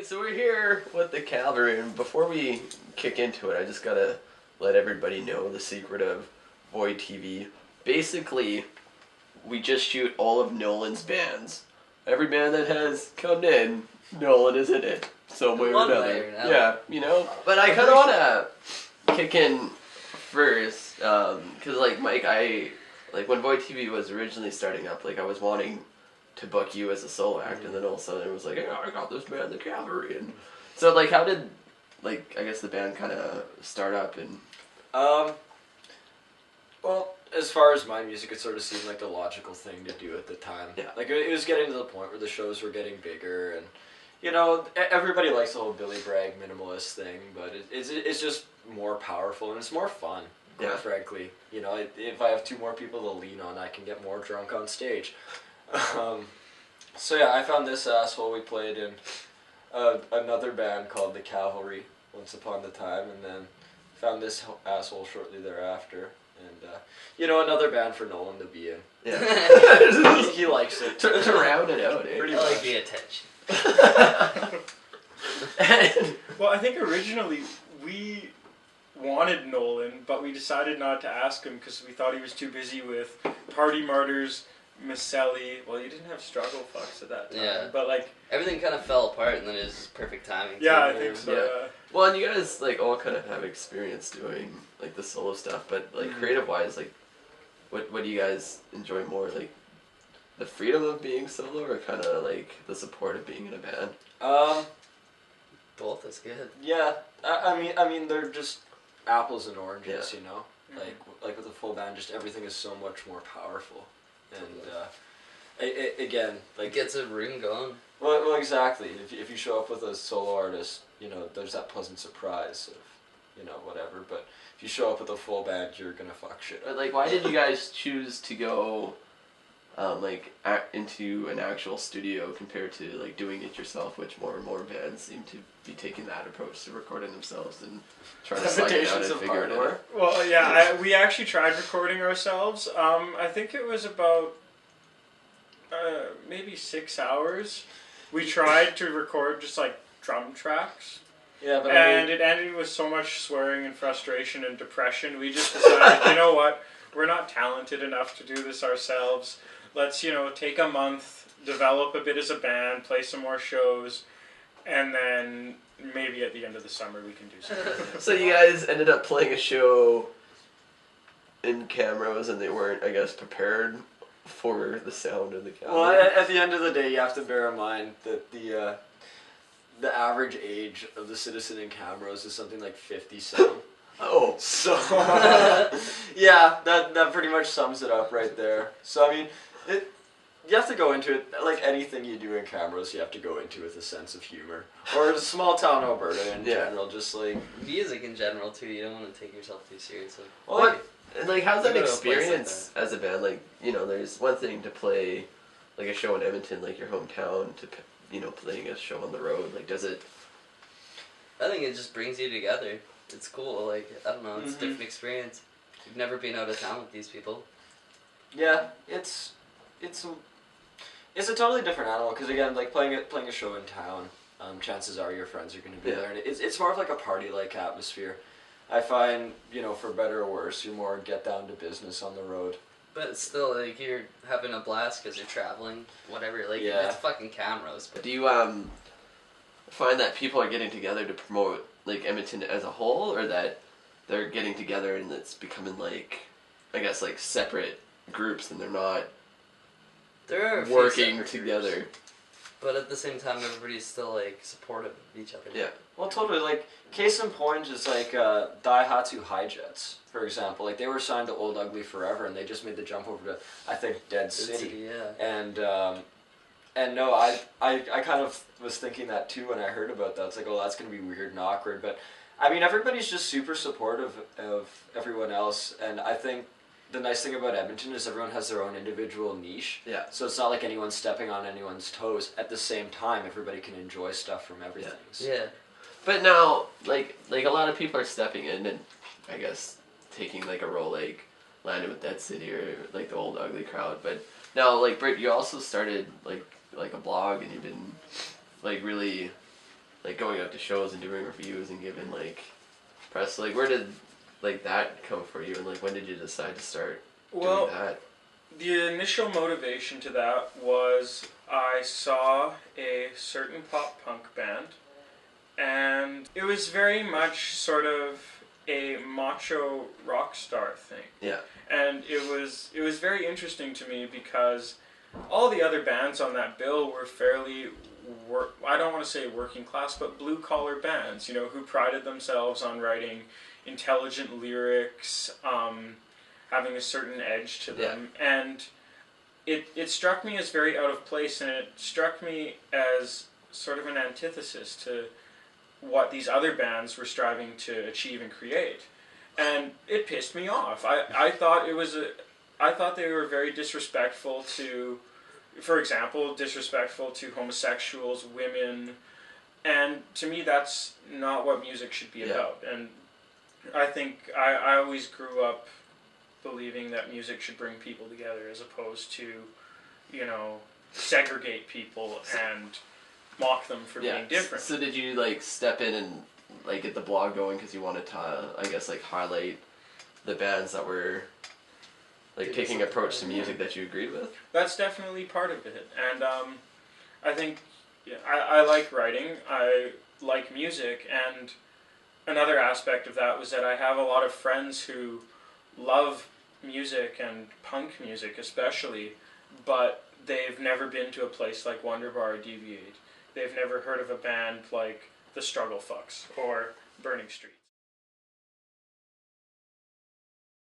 so we're here with the Cavalry, and before we kick into it, I just gotta let everybody know the secret of Void TV. Basically, we just shoot all of Nolan's bands. Every band that has come in, Nolan is in it, some way or another. Yeah, you know? But I kinda wanna kick in first, cause like Mike, when Void TV was originally starting up, like I was wanting to book you as a solo act, and then all of a sudden it was like, hey, I got this band, the Cavalry, and so like, how did, like, I guess the band kind of start up? And well, as far as my music, it sort of seemed like the logical thing to do at the time. Yeah. Like it was getting to the point where the shows were getting bigger, and you know, everybody likes the whole Billy Bragg minimalist thing, but it's just more powerful and it's more fun. Quite frankly, you know, if I have two more people to lean on, I can get more drunk on stage. So yeah, I found this asshole. We played in another band called the Cavalry once upon a time, and then found this asshole shortly thereafter. And you know, another band for Nolan to be in. Yeah, he likes it to round it out. Pretty I much. like the attention. Well, I think originally we wanted Nolan, but we decided not to ask him because we thought he was too busy with Party Martyrs, Miscelli. Well, you didn't have Struggle Fucks at that time. Yeah. But like Everything kind of fell apart, and then it was perfect timing. yeah, too. I think so. Yeah. Well, and you guys like all kind of have experience doing like the solo stuff, but like creative wise, like what do you guys enjoy more, like the freedom of being solo, or kind of like the support of being in a band? Both is good. Yeah, I mean, they're just apples and oranges, you know. Like with a full band, just everything is so much more powerful, and again, like It gets a room going. well, exactly. If you show up with a solo artist, you know, there's that pleasant surprise of, you know, whatever. But if you show up with a full band, you're gonna fuck shit But up. like, why did you guys choose to go into an actual studio compared to like doing it yourself, which more and more bands seem to be taking that approach to recording themselves and trying to slug it out and Limitations of figure it hardware. out? Well, yeah, we actually tried recording ourselves. I think it was about maybe 6 hours. We tried to record just like drum tracks. Yeah, but And it ended with so much swearing and frustration and depression. We just decided, you know what? We're not talented enough to do this ourselves. Let's, you know, take a month, develop a bit as a band, play some more shows, and then maybe at the end of the summer we can do something. So you guys ended up playing a show in Camrose, and they weren't, I guess, prepared for the sound of the Cavalry. well, at the end of the day, you have to bear in mind that the average age of the citizen in Camrose is something like 57. Oh. So, yeah, that pretty much sums it up right there. So, I mean, you have to go into it, like anything you do in Camrose, you have to go into with a sense of humor. Or small town Alberta in general, just like... Music in general, too, you don't want to take yourself too seriously. Well, like, how's that You go to a place like experience as a band? Like, you know, there's one thing to play, like, a show in Edmonton, like your hometown, to, you know, playing a show on the road. Like, does it... I think it just brings you together. It's cool, like, I don't know, it's a different experience. You've never been out of town with these people. Yeah, it's a totally different animal, because again, like playing a show in town, chances are your friends are going to be there, and it's more of like a party-like atmosphere. I find, you know, for better or worse, you're more get down to business on the road. But still, like, you're having a blast because you're traveling, whatever, like, Yeah. it's fucking Camrose. But Do you, find that people are getting together to promote, like, Edmonton as a whole, or that they're getting together and it's becoming, like, I guess, like, separate groups, and they're not there are a few working separate together? groups, but at the same time, everybody's still, like, supportive of each other. Yeah. Well, totally. Like, case in point is like Daihatsu Hi-Jets, for example. Like, they were signed to Old Ugly forever, and they just made the jump over to, I think, Dead City. Yeah. And no, I kind of was thinking that too when I heard about that. It's like, oh, that's going to be weird and awkward. But, I mean, everybody's just super supportive of everyone else. And I think the nice thing about Edmonton is everyone has their own individual niche. Yeah. So it's not like anyone's stepping on anyone's toes. At the same time, everybody can enjoy stuff from everything. Yeah. But now, like a lot of people are stepping in and, I guess, taking, like, a role like Landing with Dead City or, like, the Old Ugly crowd. But now, like, Britt, you also started, like a blog, and you've been, like, really like going out to shows and doing reviews and giving like press. Like where did like that come for you, and like when did you decide to start Well, doing that? the initial motivation to that was I saw a certain pop punk band, and it was very much sort of a macho rock star thing. Yeah. And it was very interesting to me because all the other bands on that bill were fairly I don't want to say working class, but blue collar bands, you know, who prided themselves on writing intelligent lyrics, having a certain edge to them. Yeah. And it struck me as very out of place, and it struck me as sort of an antithesis to what these other bands were striving to achieve and create. And it pissed me off. I thought I thought they were very disrespectful to, for example, disrespectful to homosexuals, women, and to me that's not what music should be about. And I think I always grew up believing that music should bring people together as opposed to, you know, segregate people and mock them for being different. So did you like step in and like get the blog going because you wanted to, I guess, like highlight the bands that were like taking approach to music that you agreed with? That's definitely part of it, and I think I like writing. I like music, and another aspect of that was that I have a lot of friends who love music and punk music especially, but they've never been to a place like Wonder Bar or Deviate. They've never heard of a band like The Struggle Fucks or Burning Street.